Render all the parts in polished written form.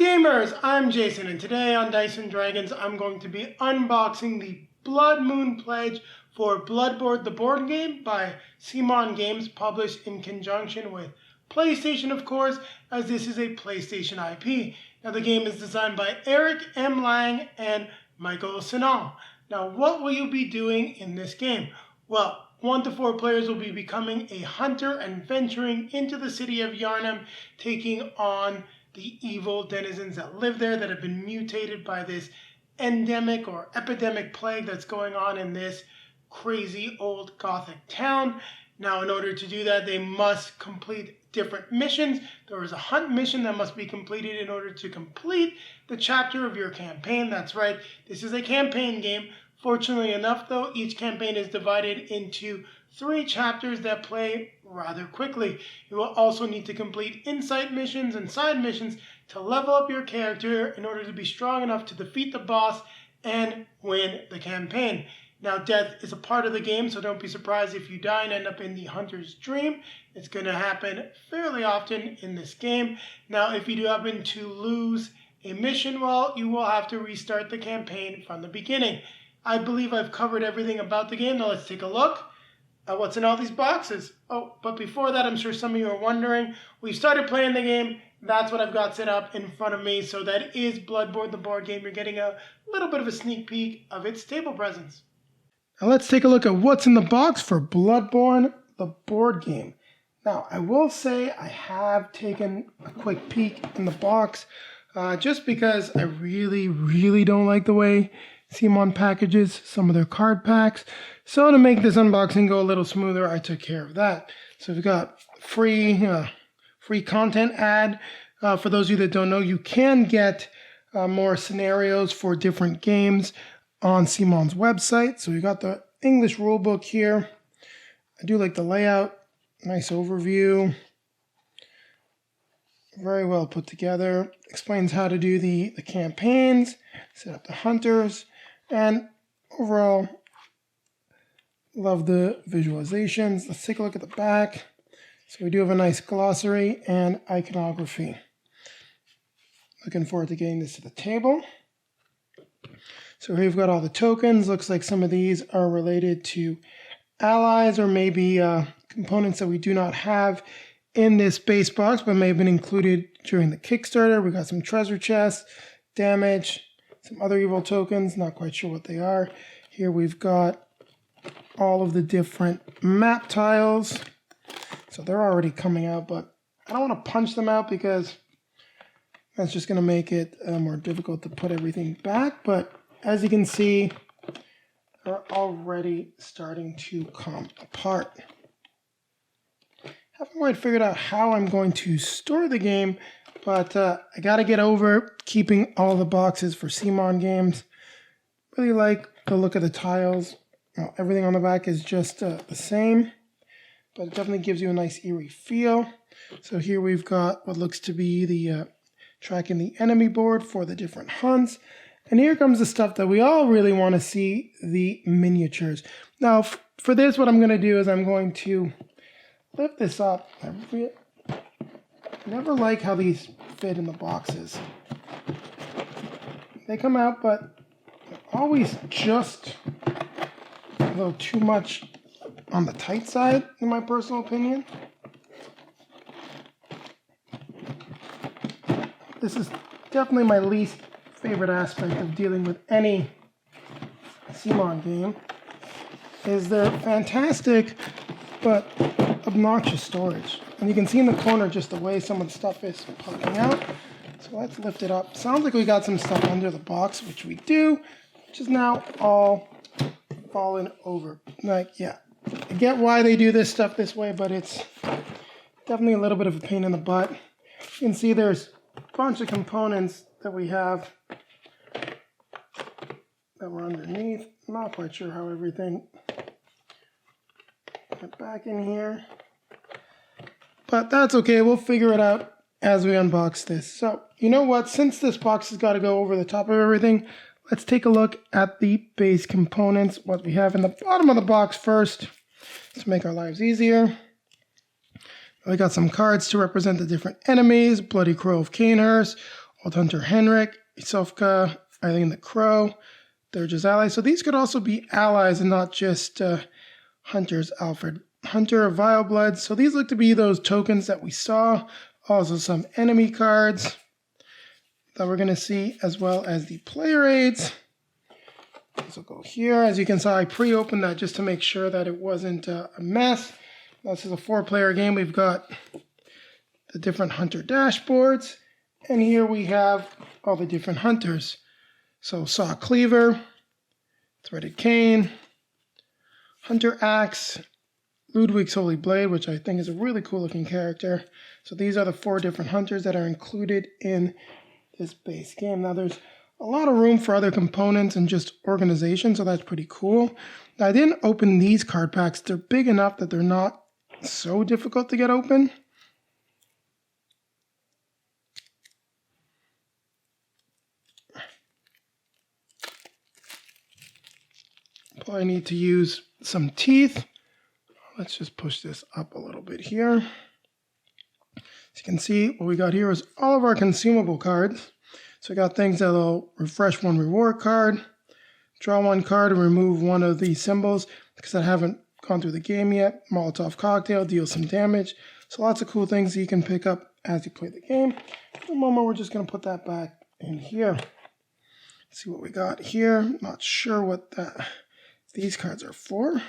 gamers? I'm Jason, and today on Dice & Dragons I'm going to be unboxing the Blood Moon Pledge for Bloodborne the Board Game by CMON Games, published in conjunction with PlayStation, of course, as this is a PlayStation IP. Now, the game is designed by Eric M. Lang and Michael Shinall. Now, what will you be doing in this game? Well, 1 to 4 players will be becoming a hunter and venturing into the city of Yharnam, taking on the evil denizens that live there that have been mutated by this endemic or epidemic plague that's going on in this crazy old Gothic town. Now, in order to do that, they must complete different missions. There is a hunt mission that must be completed in order to complete the chapter of your campaign. That's right, this is a campaign game. Fortunately enough, though, each campaign is divided into 3 chapters that play rather quickly. You will also need to complete insight missions and side missions to level up your character in order to be strong enough to defeat the boss and win the campaign. Now, death is a part of the game, so don't be surprised if you die and end up in the hunter's dream. It's going to happen fairly often in this game. Now, if you do happen to lose a mission, well, you will have to restart the campaign from the beginning. I believe I've covered everything about the game. Now let's take a look at what's in all these boxes. Oh, but before that, I'm sure some of you are wondering, we started playing the game. That's what I've got set up in front of me. So that is Bloodborne the Board Game. You're getting a little bit of a sneak peek of its table presence. Now let's take a look at what's in the box for Bloodborne the Board Game. Now, I will say I have taken a quick peek in the box just because I really don't like the way CMON packages some of their card packs. So to make this unboxing go a little smoother, I took care of that. So we've got free content ad. For those of you that don't know, you can get more scenarios for different games on CMON's website. So we got the English rulebook here. I do like the layout. Nice overview. Very well put together. Explains how to do the campaigns, set up the hunters, and overall, love the visualizations. Let's take a look at the back. So we do have a nice glossary and iconography. Looking forward to getting this to the table. So here we've got all the tokens. Looks like some of these are related to allies or maybe components that we do not have in this base box, but may have been included during the Kickstarter. We got some treasure chests, damage, some other evil tokens, not quite sure what they are. Here we've got all of the different map tiles. So they're already coming out, but I don't want to punch them out because that's just going to make it more difficult to put everything back. But as you can see, they're already starting to come apart. Haven't quite figured out how I'm going to store the game, but I got to get over keeping all the boxes for CMON games. Really like the look of the tiles. Everything on the back is just the same, but it definitely gives you a nice eerie feel. So here we've got what looks to be the tracking the enemy board for the different hunts. And here comes the stuff that we all really want to see, the miniatures. Now, for this, what I'm going to do is I'm going to lift this up. I never like how these fit in the boxes. They come out, but they're always just a little too much on the tight side, in my personal opinion. This is definitely my least favorite aspect of dealing with any CMON game, is their fantastic but obnoxious storage. And you can see in the corner just the way some of the stuff is poking out. So let's lift it up. Sounds like we got some stuff under the box, which we do, which is now all fallen over. Like, yeah, I get why they do this stuff this way, but it's definitely a little bit of a pain in the butt. You can see there's a bunch of components that we have that were underneath. I'm not quite sure how everything got back in here, but that's okay. We'll figure it out as we unbox this. So, you know what? Since this box has got to go over the top of everything, let's take a look at the base components, what we have in the bottom of the box first, to make our lives easier. We got some cards to represent the different enemies, Bloody Crow of Canehurst, Old Hunter Henrik, Isofka, Eileen the Crow. They're just allies. So these could also be allies and not just hunters. Alfred Hunter of Vileblood. So these look to be those tokens that we saw. Also some enemy cards that we're going to see, as well as the player aids. This will go here. As you can see, I pre-opened that just to make sure that it wasn't a mess. This is a 4-player game. We've got the different hunter dashboards. And here we have all the different hunters. So Saw Cleaver, Threaded Cane, Hunter Axe, Ludwig's Holy Blade, which I think is a really cool looking character. So these are the 4 different hunters that are included in this base game. Now there's a lot of room for other components and just organization, so that's pretty cool. Now I didn't open these card packs. They're big enough that they're not so difficult to get open. Probably need to use some teeth. Let's just push this up a little bit here. As you can see, what we got here is all of our consumable cards. So we got things that'll refresh 1 reward card, draw 1 card, and remove 1 of these symbols because I haven't gone through the game yet. Molotov Cocktail, deal some damage. So lots of cool things that you can pick up as you play the game. For a moment, we're just going to put that back in here. Let's see what we got here. Not sure what these cards are for.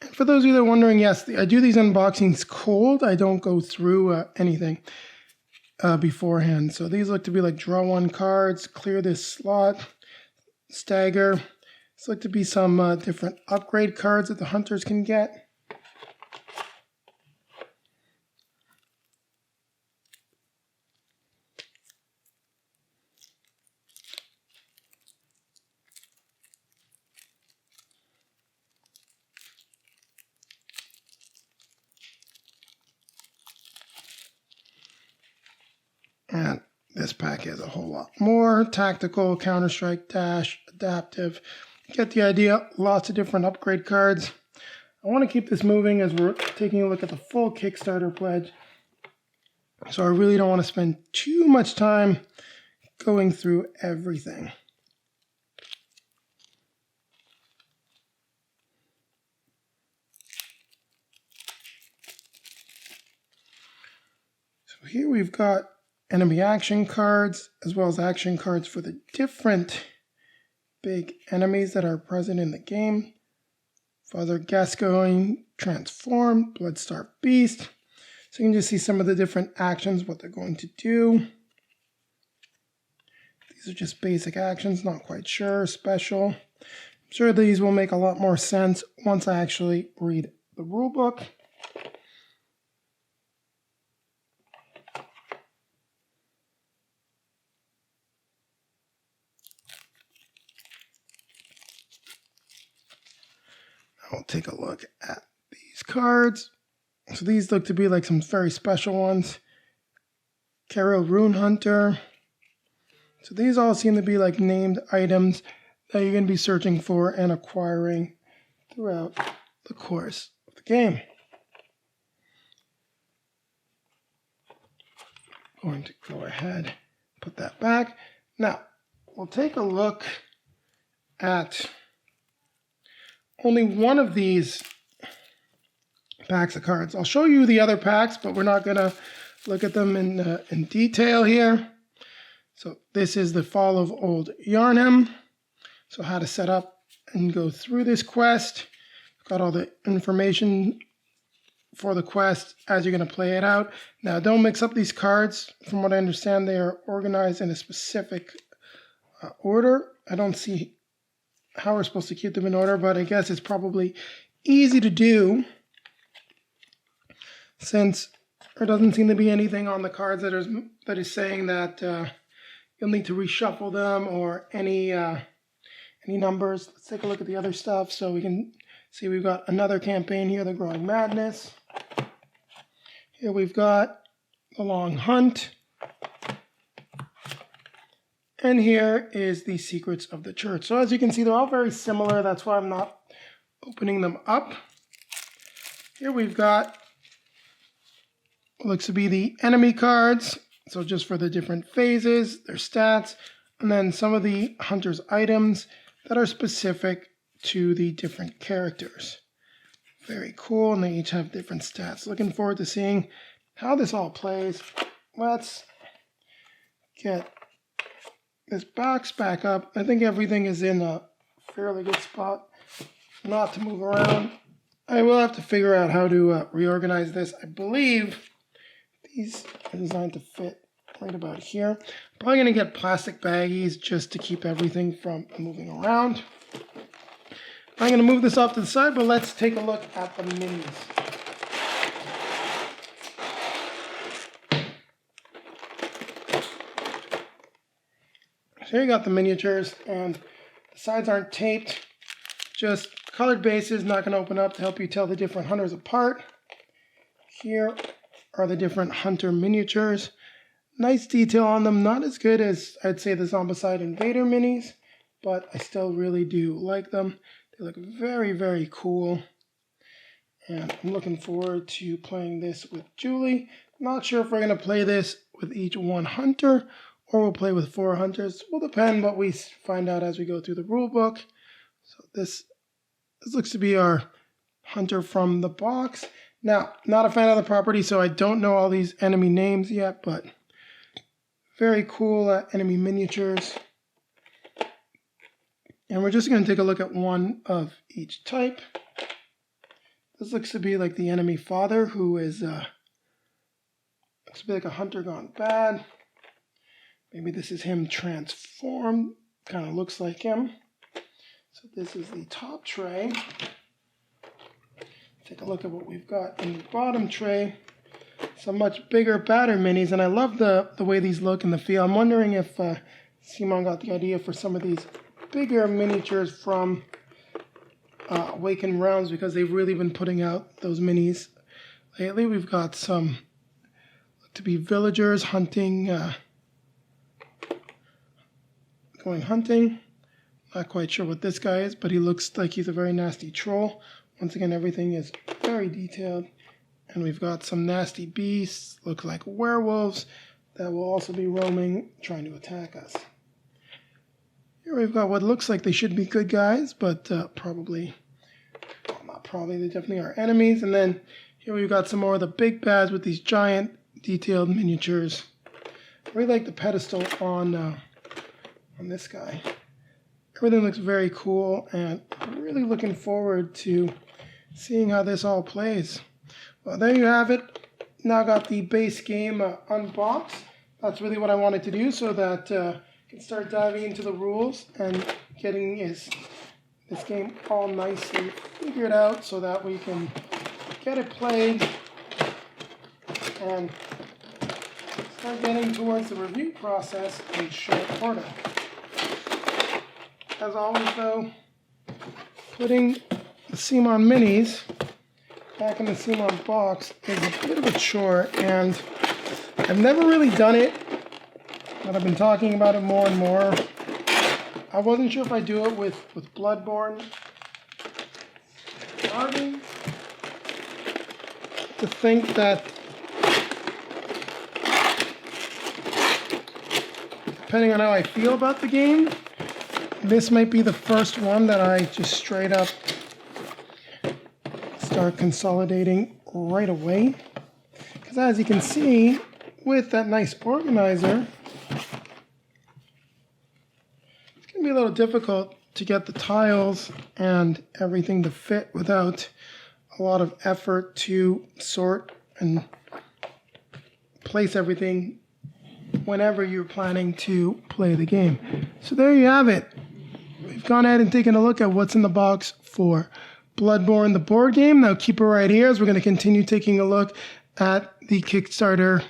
And for those of you that are wondering, yes, I do these unboxings cold. I don't go through anything beforehand. So these look to be like draw 1 cards, clear this slot, stagger. These look to be some different upgrade cards that the hunters can get. And this pack has a whole lot more. Tactical, Counter-Strike, Dash, Adaptive. Get the idea. Lots of different upgrade cards. I want to keep this moving as we're taking a look at the full Kickstarter pledge. So I really don't want to spend too much time going through everything. So here we've got enemy action cards, as well as action cards for the different big enemies that are present in the game. Father Gascoigne Transform, Bloodstar Beast. So you can just see some of the different actions, what they're going to do. These are just basic actions, not quite sure, special. I'm sure these will make a lot more sense once I actually read the rulebook. I'll take a look at these cards. So these look to be like some very special ones. Carol Rune Hunter. So these all seem to be like named items that you're going to be searching for and acquiring throughout the course of the game. Going to go ahead, put that back. Now, we'll take a look at only one of these packs of cards. I'll show you the other packs, but we're not going to look at them in detail here. So this is the Fall of Old Yharnam. So how to set up and go through this quest. Got all the information for the quest as you're going to play it out. Now don't mix up these cards. From what I understand, they are organized in a specific order. I don't see how we're supposed to keep them in order, but I guess it's probably easy to do since there doesn't seem to be anything on the cards that is saying that you'll need to reshuffle them or any numbers. Let's take a look at the other stuff. So we can see we've got another campaign here, The Growing Madness. Here we've got The Long Hunt. And here is the Secrets of the Church. So as you can see, they're all very similar. That's why I'm not opening them up. Here we've got what looks to be the enemy cards. So just for the different phases, their stats, and then some of the hunter's items that are specific to the different characters. Very cool, and they each have different stats. Looking forward to seeing how this all plays. Let's get this box back up. I think everything is in a fairly good spot, not to move around. I will have to figure out how to reorganize this. I believe these are designed to fit right about here. Probably going to get plastic baggies just to keep everything from moving around. I'm going to move this off to the side, but let's take a look at the minis. So here you got the miniatures, and the sides aren't taped. Just colored bases, not going to open up to help you tell the different hunters apart. Here are the different hunter miniatures. Nice detail on them, not as good as I'd say the Zombicide Invader minis, but I still really do like them. They look very, very cool. And I'm looking forward to playing this with Julie. Not sure if we're going to play this with each one hunter, or we'll play with 4 hunters. Will depend what we find out as we go through the rule book. So this looks to be our hunter from the box. Now, not a fan of the property, so I don't know all these enemy names yet, but very cool enemy miniatures. And we're just going to take a look at one of each type. This looks to be like the enemy father, who is looks to be like a hunter gone bad. Maybe this is him transformed. Kind of looks like him. So this is the top tray. Take a look at what we've got in the bottom tray. Some much bigger, badder minis, and I love the way these look and the feel. I'm wondering if CMON got the idea for some of these bigger miniatures from Awakened Realms, because they've really been putting out those minis lately. We've got some look to be villagers hunting, going hunting. Not quite sure what this guy is, but he looks like he's a very nasty troll. Once again, everything is very detailed. And we've got some nasty beasts, look like werewolves, that will also be roaming, trying to attack us. Here we've got what looks like they should be good guys, but probably, well, not probably, they definitely are enemies. And then here we've got some more of the big bads with these giant detailed miniatures. I really like the pedestal on this guy. Everything looks very cool, and I'm really looking forward to seeing how this all plays. Well, there you have it. Now got the base game unboxed. That's really what I wanted to do, so that I can start diving into the rules and getting this game all nicely figured out, so that we can get it played and start getting towards the review process in short order. As always, though, putting the CMON minis back in the CMON box is a bit of a chore, and I've never really done it, but I've been talking about it more and more. I wasn't sure if I'd do it with Bloodborne. Starting to think that, depending on how I feel about the game, this might be the first one that I just straight up start consolidating right away. Because as you can see, with that nice organizer, it's going to be a little difficult to get the tiles and everything to fit without a lot of effort to sort and place everything whenever you're planning to play the game. So there you have it. We've gone ahead and taken a look at what's in the box for Bloodborne the Board Game. Now keep it right here, as we're going to continue taking a look at the Kickstarter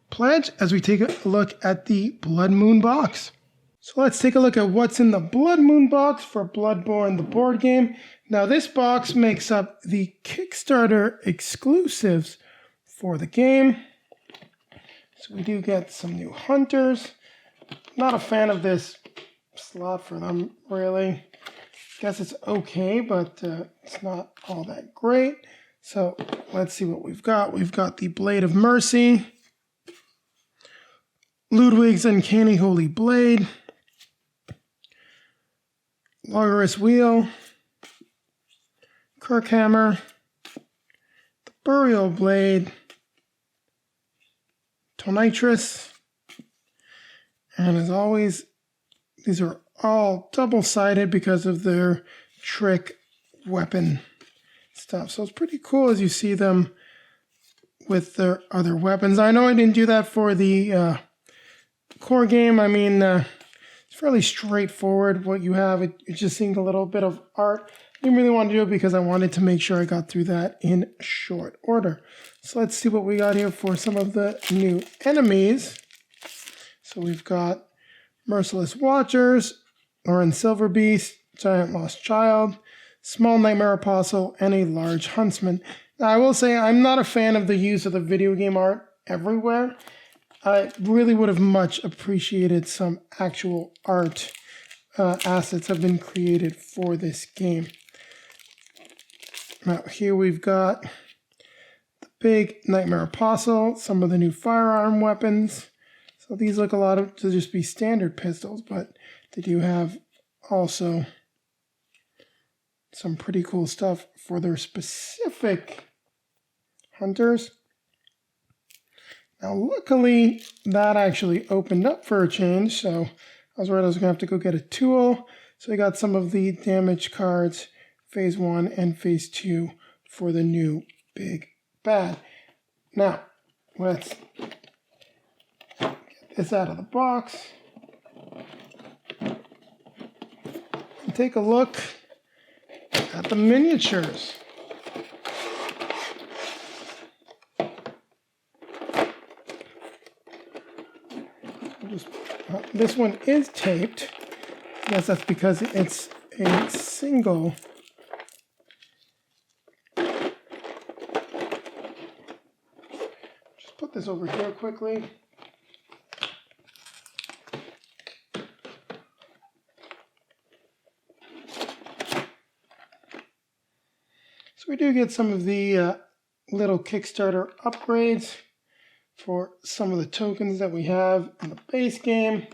pledge as we take a look at the Blood Moon box. So let's take a look at what's in the Blood Moon box for Bloodborne the Board Game. Now this box makes up the Kickstarter exclusives for the game. So we do get some new hunters. Not a fan of this slot for them, really. Guess it's okay, but it's not all that great. So let's see what we've got. We've got the Blade of Mercy, Ludwig's Uncanny Holy Blade, Logorous Wheel, Kirkhammer, the Burial Blade, Tonitrus, and as always, these are all double-sided because of their trick weapon stuff. So it's pretty cool as you see them with their other weapons. I know I didn't do that for the core game. I mean, it's fairly straightforward what you have. It's just seeing a little bit of art. I didn't really want to do it because I wanted to make sure I got through that in short order. So let's see what we got here for some of the new enemies. So we've got Merciless Watchers, Oran Silver Beast, Giant Lost Child, Small Nightmare Apostle, and a Large Huntsman. Now, I will say I'm not a fan of the use of the video game art everywhere. I really would have much appreciated some actual art assets have been created for this game. Now, here we've got the big Nightmare Apostle, some of the new firearm weapons. So these look a lot of to just be standard pistols, but they do have also some pretty cool stuff for their specific hunters. Now, luckily, that actually opened up for a change, so I was worried I was going to have to go get a tool. So we got some of the damage cards, Phase 1 and Phase 2 for the new Big Bad. Now, let's get this out of the box and take a look at the miniatures. This one is taped. Yes, that's because it's a single. Just put this over here quickly. So we do get some of the little Kickstarter upgrades for some of the tokens that we have in the base game.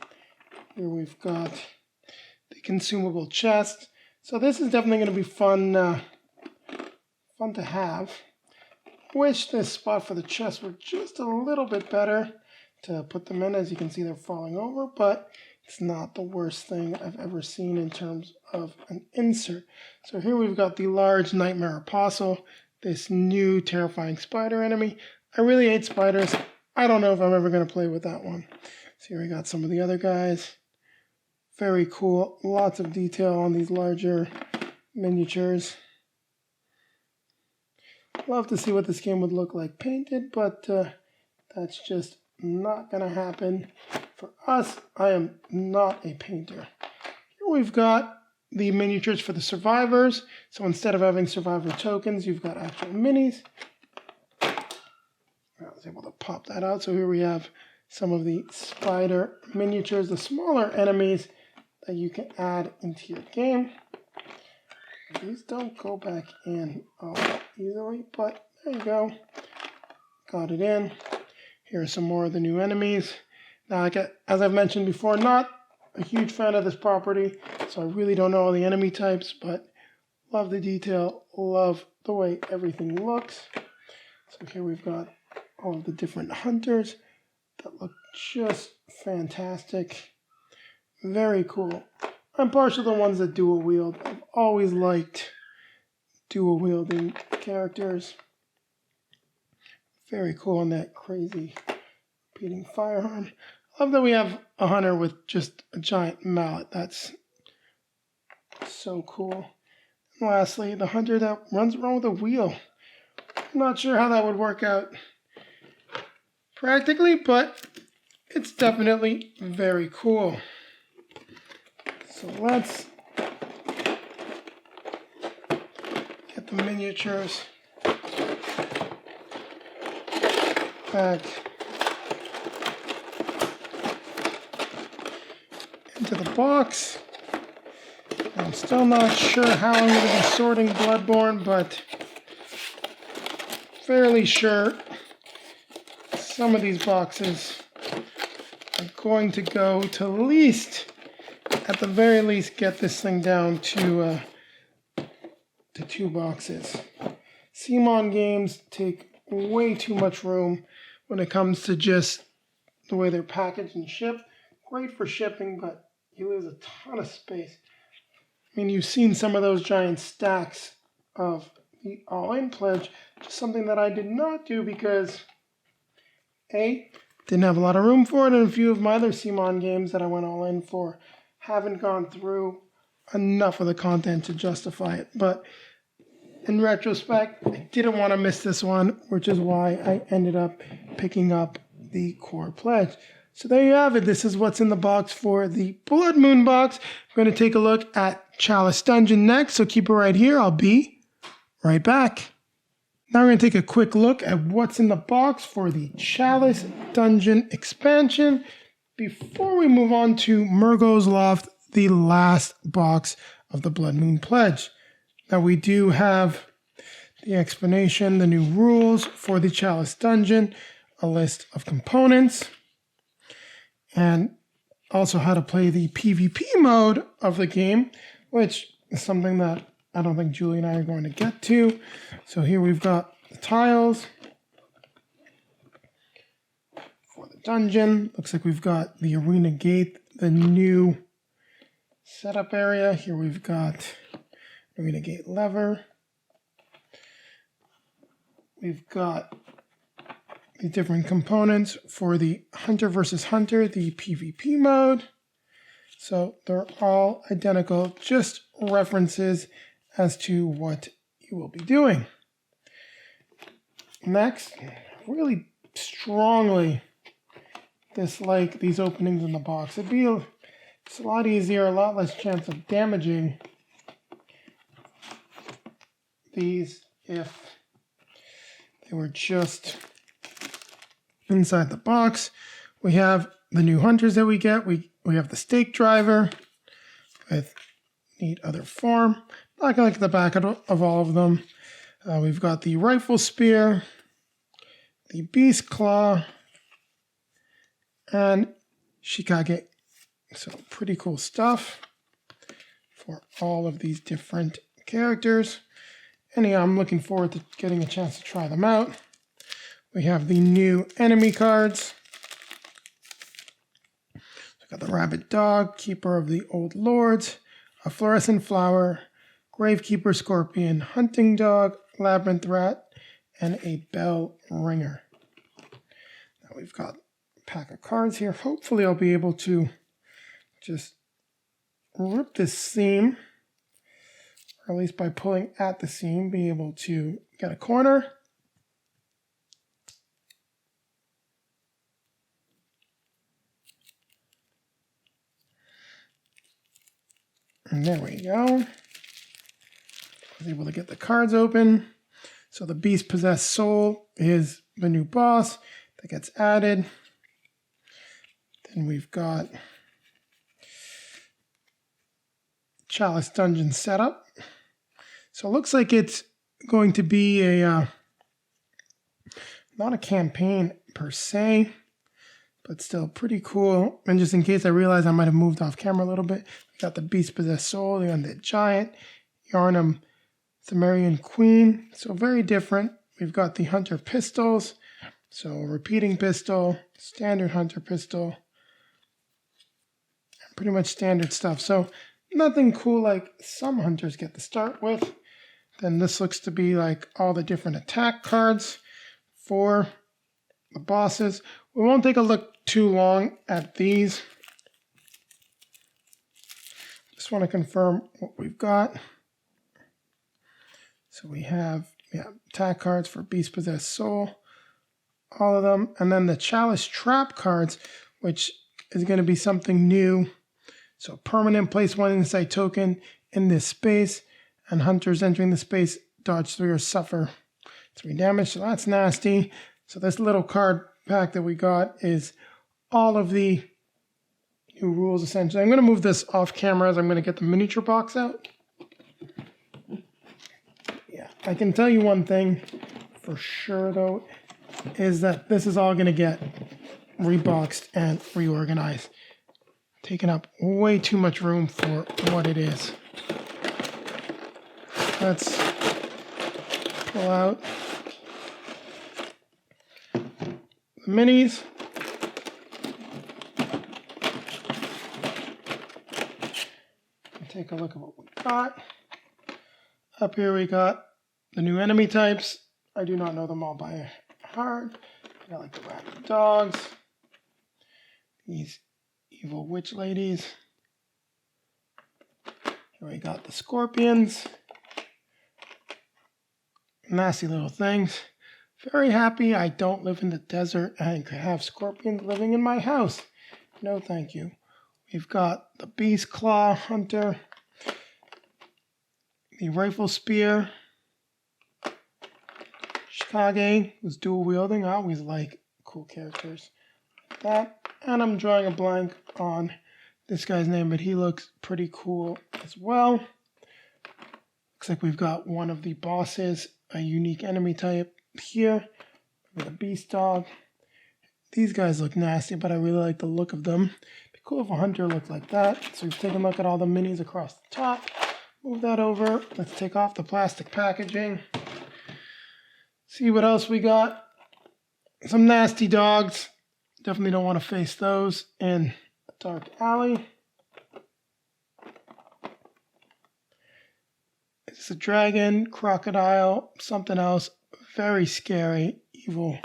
Here we've got the consumable chest. So this is definitely going to be fun to have. Wish this spot for the chest were just a little bit better to put them in. As you can see, they're falling over, but it's not the worst thing I've ever seen in terms of an insert. So here we've got the large Nightmare Apostle, this new terrifying spider enemy. I really hate spiders. I don't know if I'm ever going to play with that one. So here we got some of the other guys. Very cool. Lots of detail on these larger miniatures. Love to see what this game would look like painted, but that's just not going to happen for us. I am not a painter. Here we've got the miniatures for the survivors. So instead of having survivor tokens, you've got actual minis. I was able to pop that out. So here we have some of the spider miniatures, the smaller enemies that you can add into your game. These don't go back in all that easily, but there you go. Got it in. Here are some more of the new enemies. Now, as I've mentioned before, not a huge fan of this property, so I really don't know all the enemy types, but love the detail, love the way everything looks. So here we've got all of the different hunters that look just fantastic. Very cool. I'm partial to the ones that dual wield. I've always liked dual wielding characters. Very cool on that crazy repeating firearm. I love that we have a hunter with just a giant mallet. That's so cool. And lastly, the hunter that runs around with a wheel. I'm not sure how that would work out practically, but it's definitely very cool. So let's get the miniatures back into the box. I'm still not sure how I'm going to be sorting Bloodborne, but fairly sure some of these boxes are going to go to at the very least, get this thing down to 2 boxes. CMON games take way too much room when it comes to just the way they're packaged and shipped. Great for shipping, but you lose a ton of space. I mean, you've seen some of those giant stacks of the all-in pledge, just something that I did not do because A, didn't have a lot of room for it, and a few of my other CMON games that I went all in for haven't gone through enough of the content to justify it. But in retrospect, I didn't want to miss this one, which is why I ended up picking up the core pledge. So there you have it. This is what's in the box for the Blood Moon box. We're going to take a look at Chalice Dungeon next, so keep it right here. I'll be right back. Now we're going to take a quick look at what's in the box for the Chalice Dungeon expansion before we move on to Mergo's Loft, the last box of the Blood Moon pledge. Now we do have the explanation, the new rules for the Chalice Dungeon, a list of components, and also how to play the PvP mode of the game, which is something that I don't think Julie and I are going to get to. So here we've got the tiles for the dungeon. Looks like we've got the arena gate, the new setup area. Here we've got arena gate lever. We've got the different components for the Hunter versus Hunter, the PvP mode. So they're all identical, just references as to what you will be doing. Next, really strongly dislike these openings in the box. It's a lot easier, a lot less chance of damaging these if they were just inside the box. We have the new hunters that we get. We have the stake driver with neat other form. Not gonna look at the back of all of them. We've got the rifle spear, the beast claw, and shikage. So pretty cool stuff for all of these different characters. Anyhow, I'm looking forward to getting a chance to try them out. We have the new enemy cards. We've got the Rabid Dog, Keeper of the Old Lords, a Fluorescent Flower, Gravekeeper Scorpion, Hunting Dog, Labyrinth Rat, and a Bell Ringer. Now we've got a pack of cards here. Hopefully I'll be able to just rip this seam, or at least by pulling at the seam, be able to get a corner. And there we go. I was able to get the cards open. So the Beast Possessed Soul is the new boss that gets added. Then we've got Chalice Dungeon setup. So it looks like it's going to be not a campaign per se, but still pretty cool. And just in case I realize I might have moved off camera a little bit, we got the Beast Possessed Soul, the Undead Giant, Yharnam, Thumerian Queen. So very different. We've got the Hunter Pistols. So repeating pistol, standard Hunter pistol, pretty much standard stuff. So nothing cool like some hunters get to start with. Then this looks to be like all the different attack cards for the bosses. We won't take a look too long at these. Just want to confirm what we've got. So we have attack cards for Beast Possessed Soul, all of them. And then the Chalice Trap cards, which is going to be something new. So permanent, place 1 insight token in this space, and hunters entering the space dodge 3 or suffer 3 damage. So that's nasty. So this little card pack that we got is all of the new rules essentially. I'm going to move this off camera as I'm going to get the miniature box out. Yeah, I can tell you one thing for sure, though, is that this is all going to get reboxed and reorganized. Taking up way too much room for what it is. Let's pull out the minis. Take a look at what we got. Up here we got the new enemy types. I do not know them all by heart. I got like the rabid dogs, these evil witch ladies. Here we got the scorpions. Nasty little things. Very happy I don't live in the desert and have scorpions living in my house. No thank you. We've got the beast claw hunter, the rifle spear, Shikage, who's dual wielding. I always like cool characters like that. And I'm drawing a blank on this guy's name, but he looks pretty cool as well. Looks like we've got one of the bosses, a unique enemy type here with a beast dog. These guys look nasty, but I really like the look of them. It'd be cool if a hunter looked like that. So we've taken a look at all the minis across the top. Move that over. Let's take off the plastic packaging. See what else we got. Some nasty dogs. Definitely don't want to face those in a dark alley. It's a dragon, crocodile, something else. Very scary, evil,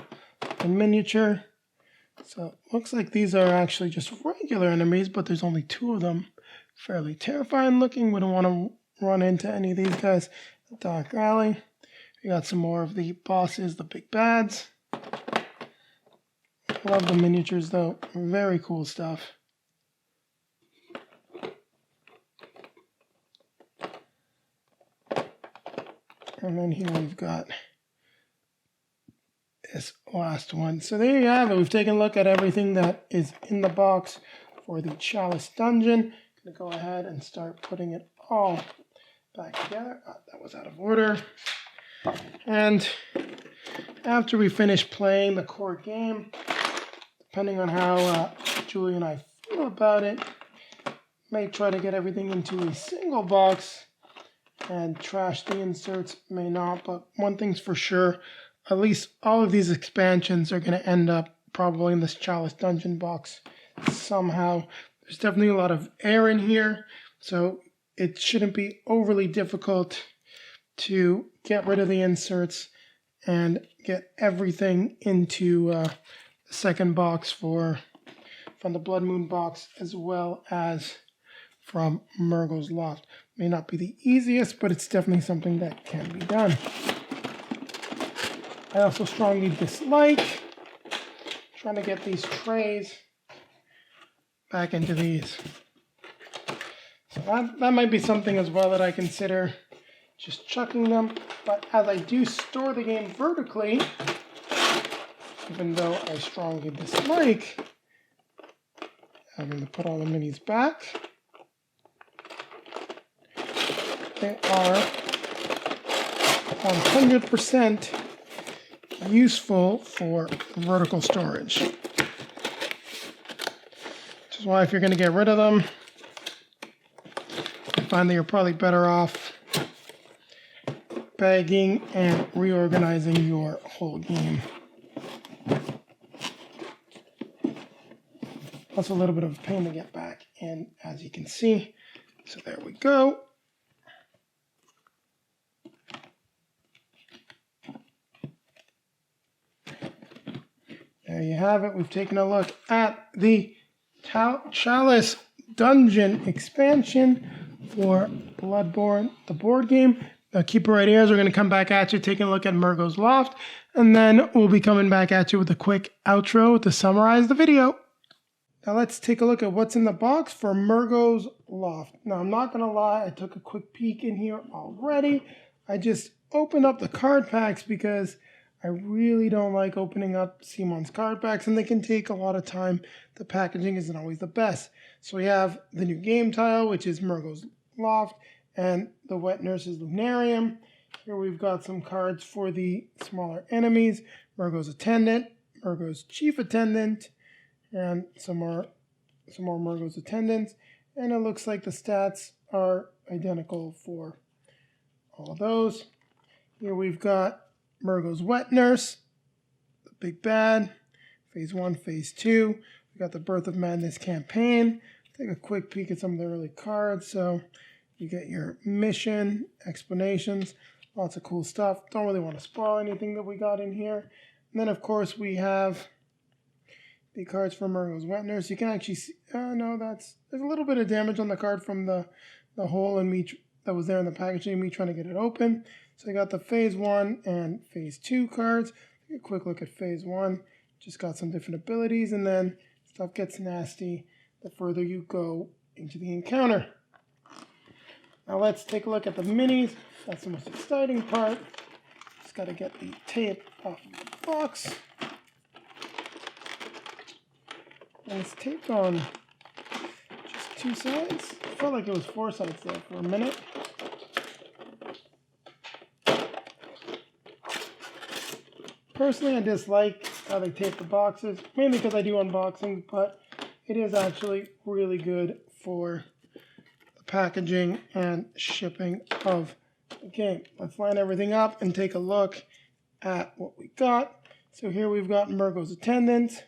and miniature. So looks like these are actually just regular enemies, but there's only 2 of them. Fairly terrifying looking. We don't want to run into any of these guys. The dark alley. We got some more of the bosses, the big bads. Love the miniatures though. Very cool stuff. And then here we've got this last one. So there you have it. We've taken a look at everything that is in the box for the Chalice dungeon. I'm going to go ahead and start putting it all back together. That was out of order. And after we finish playing the core game, depending on how Julie and I feel about it, may try to get everything into a single box and trash the inserts, may not. But one thing's for sure, at least all of these expansions are going to end up probably in this Chalice dungeon box somehow. There's definitely a lot of air in here, so it shouldn't be overly difficult to get rid of the inserts and get everything into the second box from the Blood Moon box, as well as from Mergo's Loft. May not be the easiest, but it's definitely something that can be done. I also strongly dislike trying to get these trays back into these. So that might be something as well that I consider just chucking them. But as I do store the game vertically, even though I strongly dislike having to put all the minis back, they are 100% useful for vertical storage. Which is why if you're going to get rid of them, I find that you're probably better off bagging and reorganizing your whole game. That's a little bit of a pain to get back in, as you can see. So there we go. There you have it. We've taken a look at the Chalice Dungeon expansion for Bloodborne the board game. Now keep it right here as we're going to come back at you taking a look at Mergo's Loft, and then we'll be coming back at you with a quick outro to summarize the video. Now let's take a look at what's in the box for Mergo's Loft. Now I'm not going to lie, I took a quick peek in here already. I just opened up the card packs because I really don't like opening up CMON's card packs, and they can take a lot of time. The packaging isn't always the best. So we have the new game tile, which is Mergo's Loft, and the Wet Nurse's Lunarium. Here we've got some cards for the smaller enemies. Mergo's Attendant, Mergo's Chief Attendant, and some more Mergo's Attendants. And it looks like the stats are identical for all of those. Here we've got Mergo's Wet Nurse, the Big Bad, Phase 1, Phase 2. We've got the Birth of Madness campaign. Take a quick peek at some of the early cards. So you get your mission, explanations, lots of cool stuff. Don't really want to spoil anything that we got in here. And then, of course, we have the cards for Mergo's Wet Nurse. You can actually see, there's a little bit of damage on the card from the hole in me that was there in the packaging, me trying to get it open. So I got the Phase 1 and Phase 2 cards. Take a quick look at Phase 1. Just got some different abilities, and then stuff gets nasty the further you go into the encounter. Now let's take a look at the minis. That's the most exciting part. Just got to get the tape off the box. And it's taped on just 2 sides. I felt like it was 4 sides there for a minute. Personally, I dislike how they tape the boxes, mainly because I do unboxing, but it is actually really good for the packaging and shipping of the game. Let's line everything up and take a look at what we got. So here we've got Mergo's Attendant.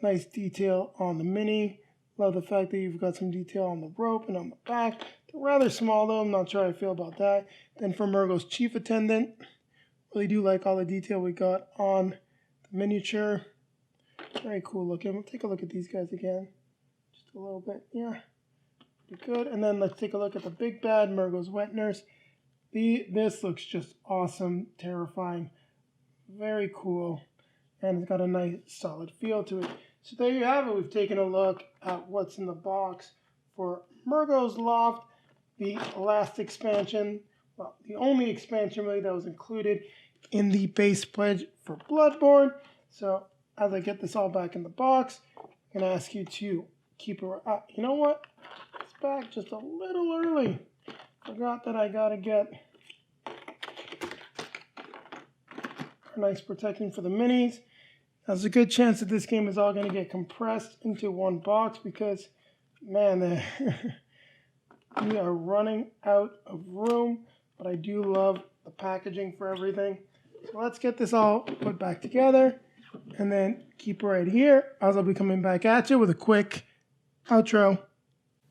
Nice detail on the mini. Love the fact that you've got some detail on the rope and on the back. They're rather small though, I'm not sure how I feel about that. Then for Mergo's Chief Attendant, really do like all the detail we got on the miniature. Very cool looking. We'll take a look at these guys again. Just a little bit, yeah. Pretty good. And then let's take a look at the Big Bad, Mergo's Wet Nurse. This looks just awesome, terrifying, very cool, and it's got a nice solid feel to it. So there you have it. We've taken a look at what's in the box for Mergo's Loft, the last expansion, well, the only expansion really that was included in the base pledge for Bloodborne. So as I get this all back in the box, I'm going to ask you to keep it. You know what? It's back just a little early. Forgot that I got to get a nice protecting for the minis. There's a good chance that this game is all going to get compressed into one box because, man, we are running out of room. But I do love the packaging for everything. So let's get this all put back together and then keep it right here as I'll be coming back at you with a quick outro.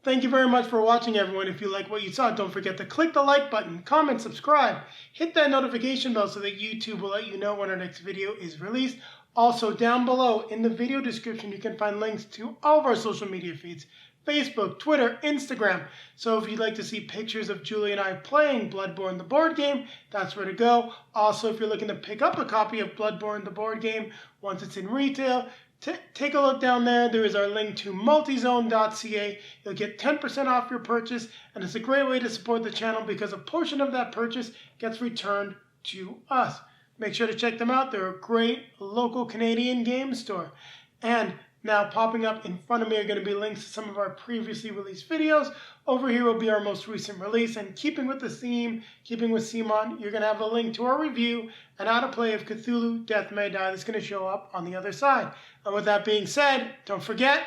Thank you very much for watching, everyone. If you like what you saw, don't forget to click the like button, comment, subscribe, hit that notification bell so that YouTube will let you know when our next video is released. Also, down below in the video description, you can find links to all of our social media feeds. Facebook, Twitter, Instagram. So if you'd like to see pictures of Julie and I playing Bloodborne the Board Game, that's where to go. Also, if you're looking to pick up a copy of Bloodborne the Board Game once it's in retail, take a look down there. There is our link to multizone.ca. You'll get 10% off your purchase, and it's a great way to support the channel because a portion of that purchase gets returned to us. Make sure to check them out. They're a great local Canadian game store. And now popping up in front of me are going to be links to some of our previously released videos. Over here will be our most recent release. And keeping with the theme, keeping with CMON, you're going to have a link to our review and how to play of Cthulhu Death May Die that's going to show up on the other side. And with that being said, don't forget,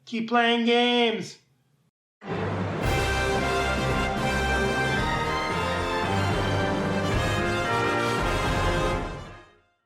keep playing games.